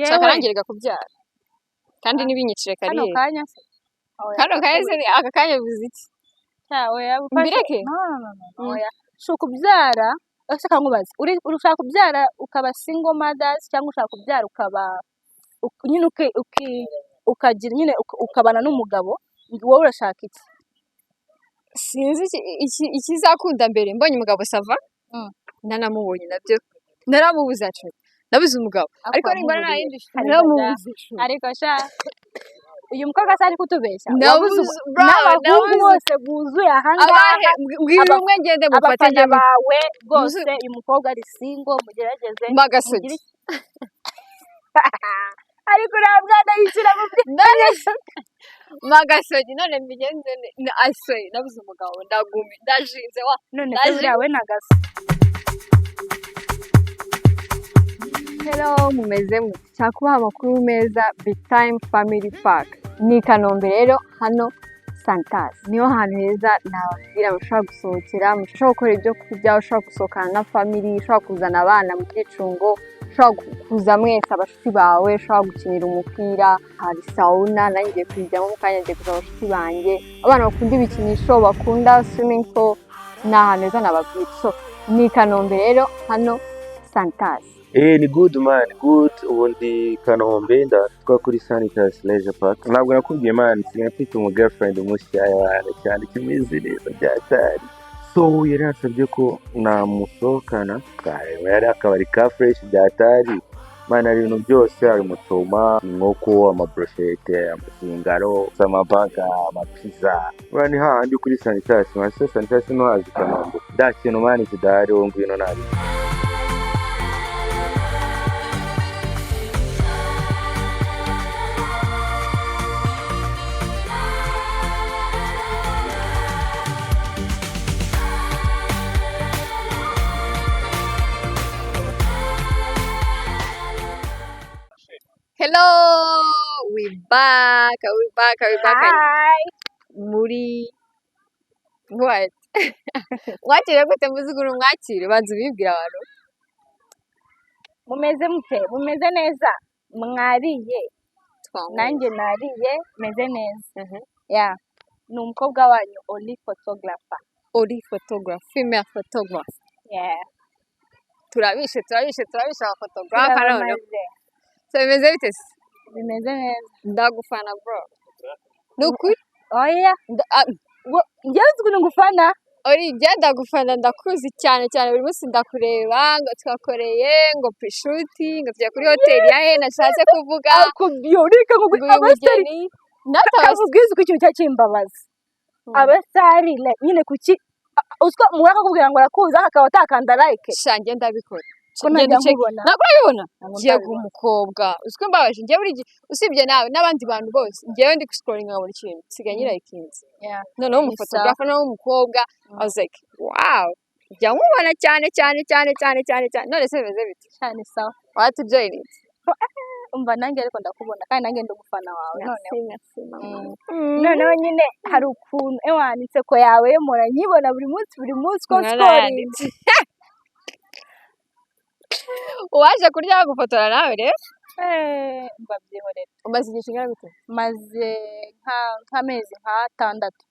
shaka rangirega kubyara kandi nibinyicire hano kariyeri kanya se kano kaheze aka kanya buziki oya mbireke no oya shuka kubyara ese kankubaza urashaka kubyara ukaba single mothers cyangwa ushaka kubyara ukaba nyine ukagira nyine ukabana n'umugabo wowe urashaka iki sinzi ikizakunda mbere mbonye umugabo sava nanamubonye nabyo naramubuze acu nabuze umugabo ariko nimbona nta yindi naramubuze ariko sha uyu mukobwa sari kutubeshya nabuze n'abahungu bose buzuye ahangaha mbwira umwe ngende mufate abafana bawe bose uyu mukobwa ari single mugerageze magasogi ariko nabwana yishyira mu magasogi none mbigenze aswe nabuze umugabo ndagumi ndashinze wa none se buriya we nagaso hello mumeze cyakubaha amakuru meza big time family park ni Kanombe rero hano Santas niho hantu heza nababwira mushobora gusohokera mushobora gukora ibyo kurya ushobora gusohokana na family ushobora kuzana abana mu byicungo ushobora kuza mwese abashuti bawe ushobora gukinira umupira hari sauna nanjye kujyamo mu kanya ngiye kuza abashuti banjye abana bakunda ibikinisho bakunda swimming pool ni ahantu heza nababwira so ni Kanombe rero hano Santas ni good man good ubundi Kanombe ndatwa kuri Santas Leisure Park ntabwo nakubwiye man sinafite umu girlfriend umushyaya cyane kimeze neza byatari so yari asabye ko namusohokana yari akabari ka fresh byatari man ari ibintu byose hari umutoma inkoko amabrochette amasingaro amabaga amapizza bani handi kuri Santas Santas no hazi Kanombe ndakintu man kidahari wo ngwino nabi hello we back hi muri what mwakire gute muzuguru mwakire banzu bibwira abantu mumeze neza mwariye nanjye nariye meze neza yeah ni umukobwa wanyu Oli photographer female photographer yeah turabishe photographer none so bimeze bite bimeze neza ndagufana bro nukuri oya njyewe uzwi ngufana ori genda gufana ndakuzi cyane buri munsi ndakureba ngo twakoreye ngo pishuti ngo tujya kuri hoteli ya he nashatse kuvuga akubyurika ngo abasari nakabubwiza ko ikintu cyakimbabaza abasari nyine kuki uswa muraka kubwira ngo arakuza akaba atakanda like shange ndabikora ko najya nkubona nabona ngiye umukobwa uziko mbabaje ngiye buri usibye nawe n'abandi bantu bose ngiye ndi scrolling buri kintu sigaye nyirayikinze noneho umufotografa nawe umukobwa I was like wow jya nkubona cyane none se bimeze bite cyane sawa what join it umva nanjye ariko ndakubona kandi nanjye ndugufana wawe noneho nyine hari ukuntu ewanitse ko yawe muranyibona buri munsi ko scrolling waje kurya gufotora nawe rero mbabyihorera umaze igihe kingana gute maze nk'amezi nk'atandatu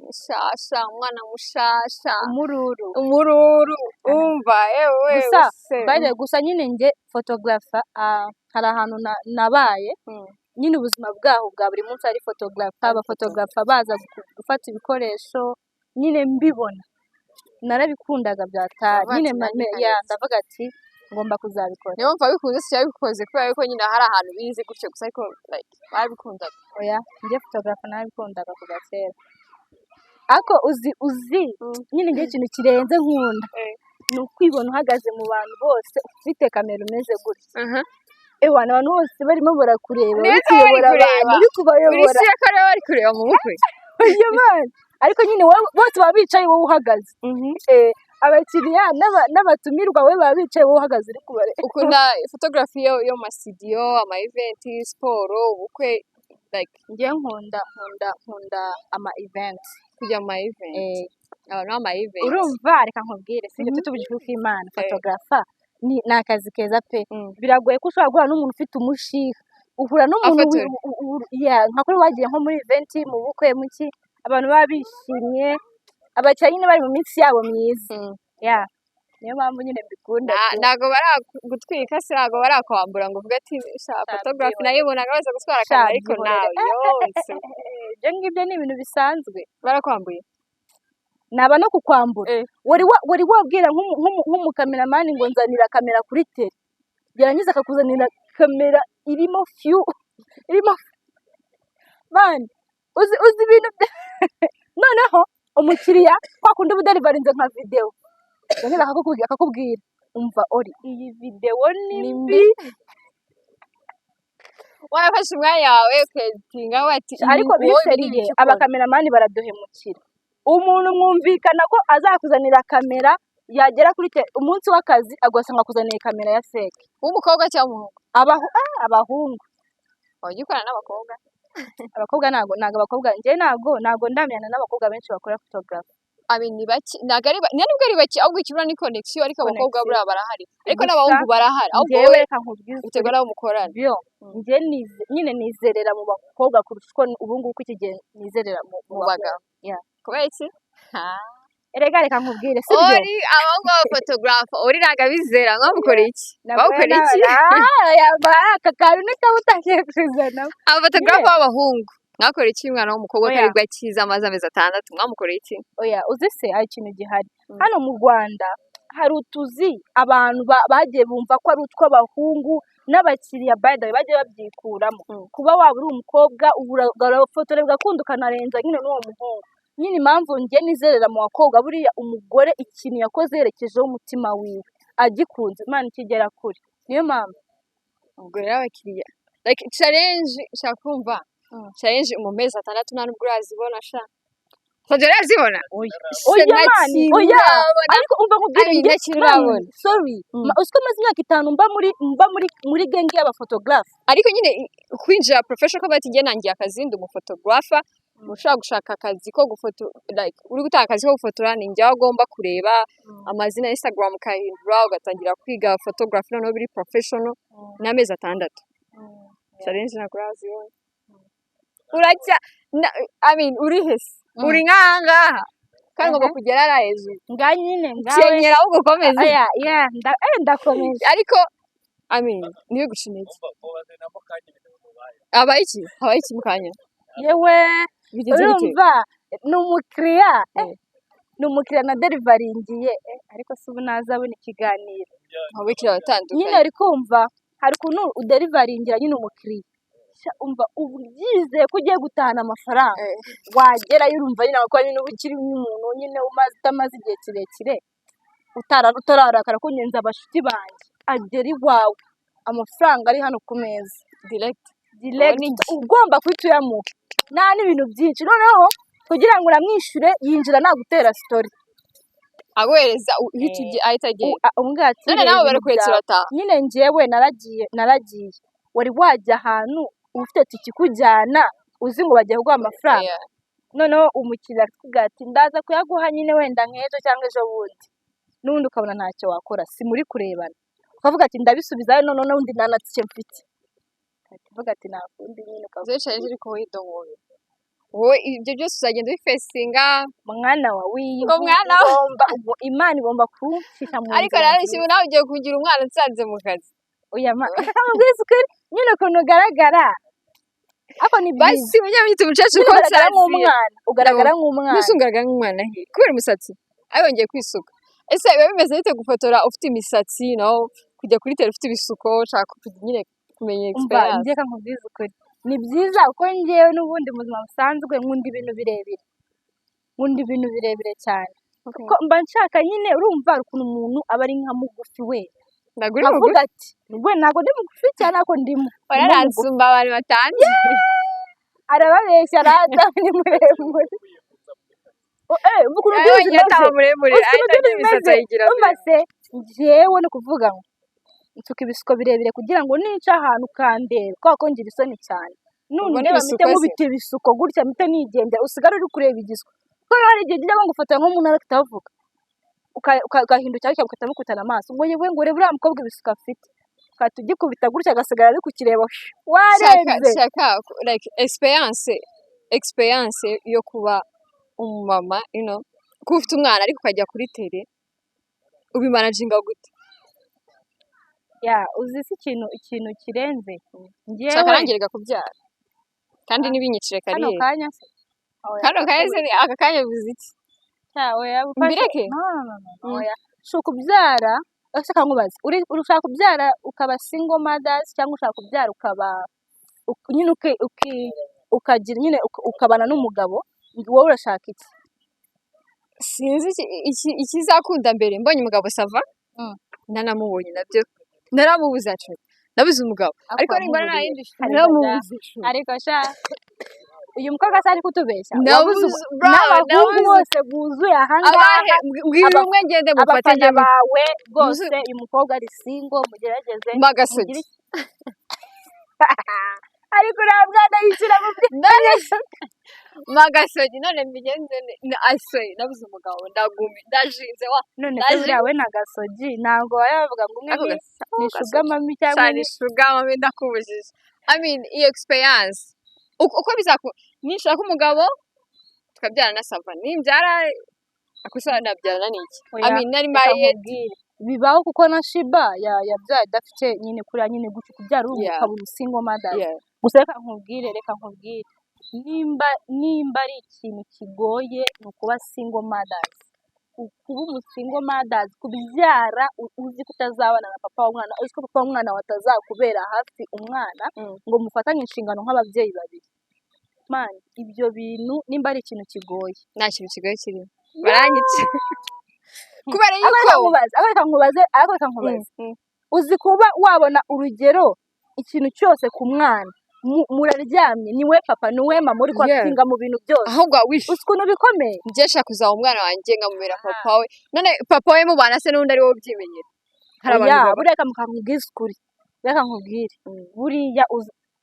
mushasha umwana mushasha umururu umva ewe gusa nyine nge photographer hari ahantu nabaye nyine ubuzima bwaho bwa buri munsi ari photographer abaphotographer baza gufata ibikoresho nyine mbibona narabikundaga byatari nyine ndavuga ati ngomba kuzabikora niyo mva bikunze cyabikoze kubera yuko nyine hari ahantu bize gutyo gusa ariko like babikundaga oya nge photographer nabikundaga kuva kera ako uzi nyine nge ikintu kirenze nkunda ni ukwibona uhagaze mu bantu bose ufite kamera umeze gutya abantu bose barimo barakureba uri kubayobora isi yakare bari kureba mu bukwe ariko nyine bose baba bicaye wowe uhagaze abakiriya n'abatumirwa we baba bicaye wowe uhagaze uri kubareba ukunda photography yo ma studio ama event siporo ubukwe like ngiye nkunda ama event kujya ama event abantu ama event urumva reka nkubwire sinjye tuvugisha ko Imana photographer ni akazi keza pe biragoye ko ushobora guhura n'umuntu ufite umushiha uhura n'umuntu nka kuri wagiye nko muri event mu bukwe muki abantu baba bishimye abacyari nyine bari mu minsi yabo myiza niyo mpamvu nyine mbikunda ntago baragutwika se ntago barakwambura ngo uvuge ati photography nayibonaga baza gutwara kamera ariko nawe yose ibyo ngibyo ni ibintu bisanzwe barakwambuye naba no kukwambura wari wabwira nk'umukameramani ngo nzanira kamera kuri tele yarangiza akakuzanira kamera irimo mani uzi ibintu noneho umukiriya kwa kundi buderivarinze nka video yarangiza akakubwira umva ori iyi video ni mbi wafashe umwanya wawe uketinga wati ariko biseriye abakameramani baraduhemukira umuntu mwumvikana ko azakuzanira kamera yagera kuri umunsi w'akazi agasanga akuzaniye kamera ya fake w'umukobwa cyangwa umuhungu abahungu wajya ukorana n'abakobwa abakobwa ntago abakobwa njye ntago ndamenyana n'abakobwa benshi bakora photography ni bake ntabwo ari bake ahubwo ikibura ni connection ariko abakobwa buriya barahari ariko n'abahungu barahari ahubwo wowe reka nkubwize utegwa n'abo mukorana njye nyine nizerera mu bakobwa kurusha uko ubu ngubu iki gihe nizerera mu bagabo kubera iki erega reka nkubwire sibyo ori abahungu b'abafotografa ori ntabwo abizera mwamukora iki bawukora iki aka kantu nikaba utangiye kuzana abafotografa b'abahungu mwakora iki umwana w'umukobwa utaribwa akiza amaze amezi 6 mwamukora iki uzi se hari ikintu gihari hano mu Rwanda hari utuzi abantu bagiye bumva ko ari utw'abahungu n'abakiriya by the way bagiye babyikuramo kuba waba uri umukobwa urafotora bigakunda ukanarenza nyine n'uwo muhungu nyine impamvu njye nizerera mu bakobwa buriya umugore ikintu yakoze yerekejeho umutima wiwe agikunze Imana ikigera kure niyo mpamvu ubwo rero abakiriya like challenge shaka kumva challenge mu mezi 6 nta nubwo urazibona sha Fadela zibona oya ariko umva nkubwire sorry usko maze imyaka 5 mba muri genge y'abafotografa ariko nyine kwinjira professional ko bati ngiye nangiye akazindu mu photographer ushaka gushaka akazi ko gufoto like uri gutaka akazi ko gufotora ni njye agomba kureba amazina ya Instagram kahindura ugatangira kwiga photography no biri professional n'amezi 6 challenge na kurazibona urajya uri hese uri nkangaha kandi ngomba kugera ara hejuru nyine ngawe kenyera ahubwo komeza ndakomeje ariko niyo gushimira abayiki mukanya yewe urumva ni umukiriya na derivaringiye ariko si ubu nazabona ikiganiro abakiriya batandukanye nyine ari kumva hari ukuntu uderivaringira nyine umukiriya umva ubu byizeye ko ugiye gutahana amafaranga wagerayo urumva nyine ko nyine uba ukiri nk'umuntu nyine utamaze igihe kirekire utararakara ko ngenzi abashuti banjye agera iwawe amafaranga ari hano ku meza direct ugomba kuhita uyamuha nta n'ibintu byinshi noneho kugira ngo uramwishyure yinjira nagutera story aguhereza ahita agiye none nawe bari kwetira ataha nyine njyewe naragiye wari wajya ahantu ufite tikikujyana uzi ngo bagiye kuguha amafaranga noneho umukiriya akubwira ati ndaza kuyaguha nyine wenda nk'ejo cyangwa ejo bundi n'ubundi ukabona ntacyo wakora si muri kurebana ukavuga ati ndabisubizayo noneho n'ubundi nta na tike mfite ukavuga ati nta kundi nyine ukavuga ati ariko widohoye wowe ibyo byose uzagenda ubifesinga mwana wa Imana igomba kumfisha mu ariko rero ikintu nawe ugiye kugira umwana unsanze mu kazi oya nyine ukuntu ugaragara ako ni basi munyamwita umucacu ko ugaragara nk'umwana ugaragara nk'umwana kubera umusatsi ayongeye kwisuka ese biba bimeze bite gufotora ufite imisatsi kujya kuri tele ufite ibisuko ushaka nyine kumenya experience njye kankubwiza ukuri ni byiza kuko njyewe n'ubundi mu buzima busanzwe nkunda ibintu birebire cyane kuko mba nshaka nyine urumva ukuntu umuntu aba ari nka mugufi we avuga ati ntabwo ndi mugufi cyane ariko ndimo waransumba abantu batanze arababeshya arada ni muremure ukuntu bimeze njyewe no kuvuga ngo nsuka ibisuko birebire kugira ngo nica ahantu kandeba kubera ko ngira isoni cyane none bamite mubite ibisuko gutya mite nigendera usigara uri kureba igisuko kuko hari igihe ujya ngo ufotora nk'umuntu ariko utavuga ugahindukira ariko ugahita mukutana amaso ngo yewe ngo urebe uriya mukobwa ibisuko afite ukahita ugikubita gutya agasigara ari kukireba warenze shaka like experience yo kuba umumama kuba ufite umwana ariko ukajya kuri tele ubimanaginga gute uzi si ikintu kirenze shaka arangirega kubyara kandi nibinyicire kariyeri kano kanya se aka kanya bivuze iki mbireke oya shuka kubyara ese kankubaza urashaka kubyara ukaba single mothers cyangwa ushaka kubyara ukaba nyine ukagira nyine ukabana n'umugabo wowe urashaka iki sinzi ikizakunda mbere mbonye umugabo sava ndanamubonye nabyo naramubuze acu nabuze umugabo ariko nimbona nta yindi naramubuze ariko sha uyu mukobwa se ari kutubeshya n'abahungu bose buzuye ahangaha mbwira umwe ngende mufate bawe rwose uyu mukobwa ari single mugerageze magasogi ariko ntabwo yishyira mu magasogi none mbigenze asoye nabuze umugabo ndashinze none se buriya we na gasogi ntabwo bavuga ngo umwe ni shuga mami cyangwa ni shuga mami ndakubujije I mean iyo experience uko nishaka umugabo tukabyarana na sava nimbyara akusana nabyarana n'iki I mean nari mariye bibaho kuko na Shiba yabyaye adafite nyine kuriya nyine gutyo kubyara ukabura single mother gusa reka nkubwire nimba ari ikintu kigoye ni ukuba single mothers kuba single mothers kubyara uzi ko utazabana na papa w'umwana uzi ko papa w'umwana watazakubera hafi umwana ngo mufatanye inshingano nk'ababyeyi babiri man ibyo bintu nimba ari ikintu kigoye nta kintu kigoye kirimo baranyice kubera yuko reka nkubaze uzi kuba wabona urugero ikintu cyose ku mwana muraryamye niwe papa niwe mama uri kwatinga mu bintu byose ahubwo wish ukuntu bikomeye ngiye shaka kuzaba umwana wanjye nkamubera papa we none papa we mubana se n'undi ari wowe ubyimenyera hari abantu bureka mukambwiza ukuri reka nkubwire buriya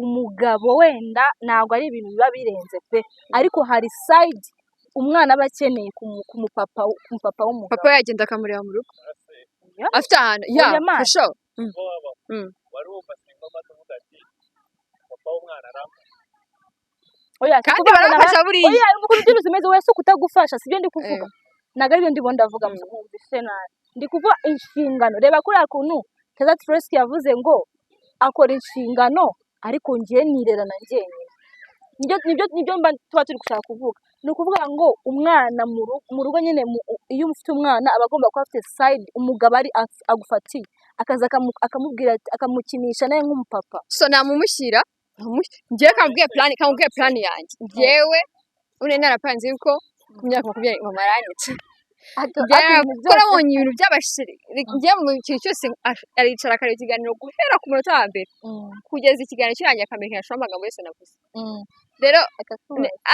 umugabo wenda ntabwo ari ibintu biba birenze pe ariko hari side umwana aba akeneye ku mupapa w'umugabo papa yagenda akamureba mu rugo afite ahantu for sure wari wumva single mother uvuga ati papa w'umwana aramba kandi barafasha buriya oya ukuntu ibyo bimeze wese kutagufasha sibyo ndi kuvuga ntabwo ari byo ndimo ndavuga mwumvise nabi ndi kuvuga inshingano reba kuri akuntu Keza Tracy yavuze ngo akora inshingano ariko ngiye nirera na njyenyine nibyo mba tuba turi gushaka kuvuga ni ukuvuga ngo umwana mu rugo nyine iyo ufite umwana aba agomba kuba afite side umugabo ari agufatiye akaza akamubwira akamukinisha nawe nk'umupapa so namumushyira ngiye kamubwiye plan yanjye ngewe une narapanze yuko ku myaka 20 mama aranyitse ko nabonye ibintu by'abashiri ngiye mu kintu cyose aricara akareba ikiganiro guhera ku munota wa mbere kugeza ikiganiro kirangiye akamenya ashobora amagambo yose navuze rero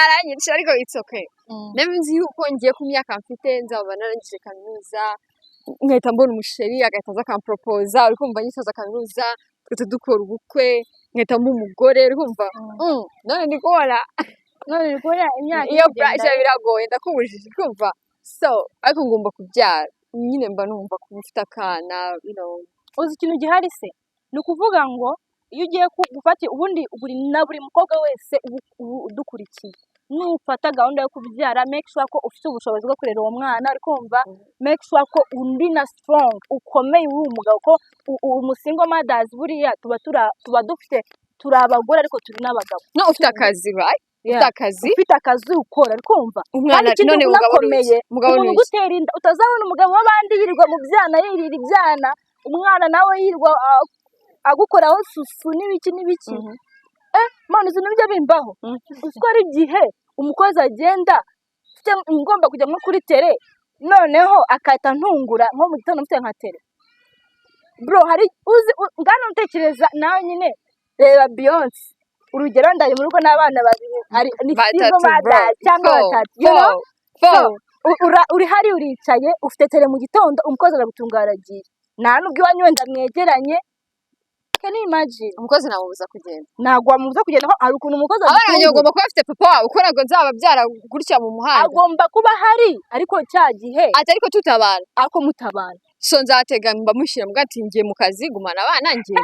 aranyica ariko it's okay nzi yuko ngiye ku myaka mfite nzaba narangije kaminuza nkahita mbona umusheri agahita aza akampropoza uri kumva nyisoza kaminuza tugahita dukora ubukwe nkahita mba umugore uri kumva none ndi kubona imyaka iyo pressure biragoye ndakubujije kumva so ariko ngomba kubyara nyine mba numva kuba ufite akana uzi ikintu gihari se ni ukuvuga ngo iyo ugiye gufata ubundi buri mukobwa wese udukurikiye nufata gahunda yo kubyara make sure ko ufite ubushobozi bwo kurera uwo mwana ari kumva make sure ko undi na strong ukomeye uri umugabo ko umusingo mothers buriya tuba dufite turi abagore ariko turi n'abagabo no ufite akazi right ufite akazi ukora ari kumva umwana none ugakomeye umuntu gutera inda utazabona umugabo w'abandi yirirwa mu byana yirira ibyana umwana nawe yirirwa agukoraho susu n'ibiki mwana izo nibyo bimbaho uziko ari igihe umukozi agenda ngomba kujya nko kuri tele noneho akahita ntungura nko mu gitondo mfite nka tele bro hari ngana utekereza nawe nyine reba Beyonce urugero ndari mu rugo n'abana babiri ni single mother cyangwa batatu uri hari uricaye ufite tele mu gitondo umukozi aragutungaragiye nta nubwo iwanyu wenda mwegeranye can you imagine umukozi namubuza kugenda ntabwo wamubuza kugenda aho hari ukuntu umukozi abana banjye agutungura. bagomba kuba bafite papa wabo kuko ntabwo nzababyara gutya mu muhanda agomba kuba ahari ariko cya gihe ati ariko tutabana ako mutabana so nzatega mbamushyira mbwa ati ngiye mu kazi gumana abana ngiye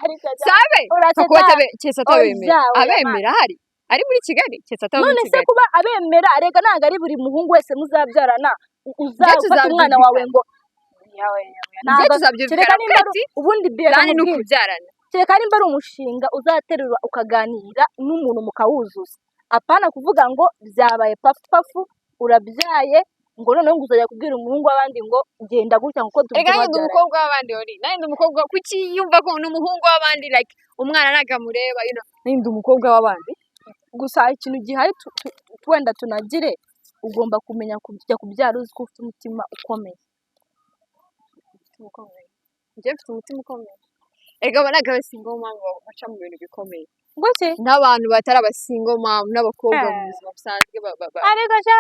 ariko sabe uraseta kuba cyese atabemera oya, abemera hari ari muri Kigali cyese atabemera none muri se Kigali kuba abemera arega ntabwo ari buri muhungu wese muzabyarana uzafata tuzabyumvikana. umwana wawe ngo yawe njye tuzabyumvikana ati ubundi kandi ni biyana ukubyarana kereka nimba ari umushinga uzaterura ukaganira n'umuntu mukawuzuza apana kuvuga ngo byabaye pafu urabyaye ngo noneho ngo uzajya kubwira umuhungu w'abandi ngo genda gutya kuko ega ndi umukobwa w'abandi ori ndi umukobwa kuki yumva ko ni umuhungu w'abandi like umwana nagamureba ndi umukobwa w'abandi gusa ikintu gihari wenda tunagire ugomba kumenya kujya kubyara uzi ko ufite umutima ukomeye njye mfite umutima ukomeye ega abanaga abasingo mama baca mu bintu bikomeye ngo se n'abantu batari abasingo mama n'abakobwa mu buzima busanzwe arega sha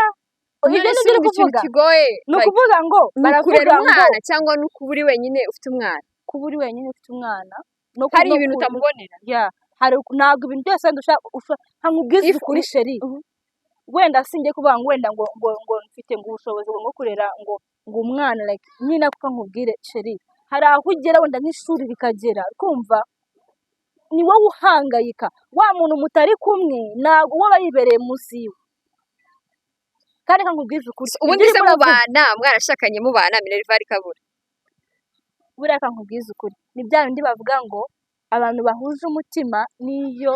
ibyo ni byo kuvuga kigoye ni ukuvuga ngo barakurera umwana cyangwa no kuba uri wenyine ufite umwana kuba uri wenyine ufite umwana no hari ibintu utamubonera ya hari ntabwo ibintu byose nkubwiza kuri sheri wenda sinjye kuvuga ngo wenda ngo mfite ngo ubushobozi bwo kurera ngo umwana like nyine kuko nkubwire sheri hari aho ugera wenda nk'ishuri rikagera kumva ni wowe uhangayika wa muntu mutari kumwe ntabwo uba yibereye munsi yiwe kandi nkubwiza ukuri ubundi se mubana mwarashakanye mubana Minerval kabura buriya nkubwiza ukuri ni bya bindi bavuga ngo abantu bahuje umutima niyo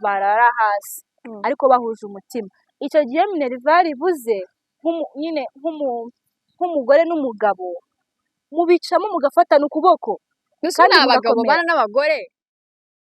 barara hasi ariko bahuje umutima icyo gihe Minerval ibuze nyine nk'umugore n'umugabo mubicamo mugafatana ukuboko kandi abagabo bana n'abagore